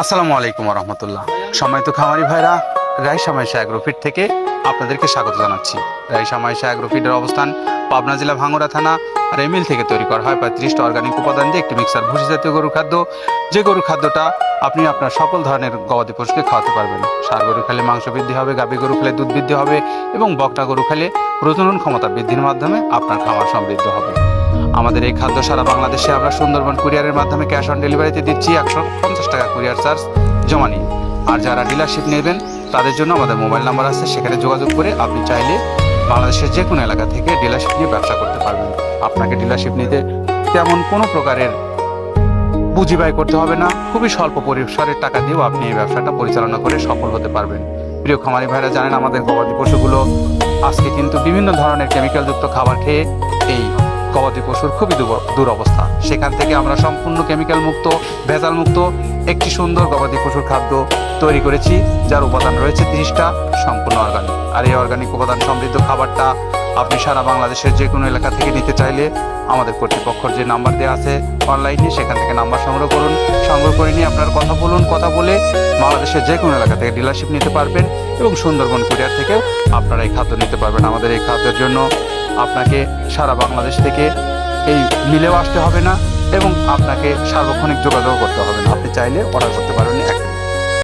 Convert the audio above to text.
আসসালামু আলাইকুম রহমতুল্লাহ। সম্মানিত খামারি ভাইরা, রাইসা মাইশা অ্যাগ্রোফিট থেকে আপনাদেরকে স্বাগত জানাচ্ছি। রাইসা মাইশা অ্যাগ্রোফিটের অবস্থান পাবনা জেলা ভাঙ্গুড়া থানা। আর এই মিল থেকে তৈরি করা হয় 35টা অর্গানিক উপাদান দিয়ে একটি মিক্সার ভুসি জাতীয় গরুর খাদ্য, যে গরুর খাদ্যটা আপনি আপনার সকল ধরনের গবাদি পশুকে খাওয়াতে পারবেন। ষাঁড় গরু খেলে মাংস বৃদ্ধি হবে, গাভী গরু খেলে দুধ বৃদ্ধি হবে এবং বকনা গরু খেলে প্রজনন ক্ষমতা বৃদ্ধির মাধ্যমে আপনার খামার সমৃদ্ধ হবে। আমাদের এই খাদ্য সারা বাংলাদেশে আমরা সুন্দরবন কুরিয়ারের মাধ্যমে ক্যাশ অন ডেলিভারিতে দিচ্ছি। 150 টাকা কুরিয়ার চার্জ জমা নিয়ে। আর যারা ডিলারশিপ নেবেন তাদের জন্য আমাদের মোবাইল নাম্বার আছে, সেখানে যোগাযোগ করে আপনি চাইলে বাংলাদেশের যে কোনো এলাকা থেকে ডিলারশিপ নিয়ে ব্যবসা করতে পারবেন। আপনাকে ডিলারশিপ নিতে তেমন কোনো প্রকারের পুঁজি ব্যয় করতে হবে না। খুবই স্বল্প পরিসরের টাকা দিয়েও আপনি এই ব্যবসাটা পরিচালনা করে সফল হতে পারবেন। প্রিয় খামারি ভাইরা, জানেন আমাদের গবাদি পশুগুলো আজকে কিন্তু বিভিন্ন ধরনের কেমিক্যালযুক্ত খাবার খেয়ে এই গবাদি পশুর খুবই দুরবস্থা। সেখান থেকে আমরা সম্পূর্ণ কেমিক্যাল মুক্ত, ভেজাল মুক্ত একটি সুন্দর গবাদি পশুর খাদ্য তৈরি করেছি, যার উপাদান রয়েছে 30টা, সম্পূর্ণ অর্গানিক। আর এই অর্গানিক উপাদান সমৃদ্ধ খাবারটা আপনি সারা বাংলাদেশের যে কোনো এলাকা থেকে নিতে চাইলে আমাদের কর্তৃপক্ষের যে নাম্বার দেওয়া আছে অনলাইনে, সেখান থেকে নাম্বার সংগ্রহ করুন। সংগ্রহ করে নিয়ে আপনার কথা বলুন, কথা বলে বাংলাদেশের যে কোনো এলাকা থেকে ডিলারশিপ নিতে পারবেন এবং সুন্দরবন কুরিয়ার থেকেও আপনারা এই খাদ্য নিতে পারবেন। আমাদের এই খাদ্যের জন্য আপনাকে সারা বাংলাদেশ থেকে এই মিলেও আসতে হবে না এবং আপনাকে সার্বক্ষণিক যোগাযোগ করতে হবে না। আপনি চাইলে অর্ডার করতে পারবেন।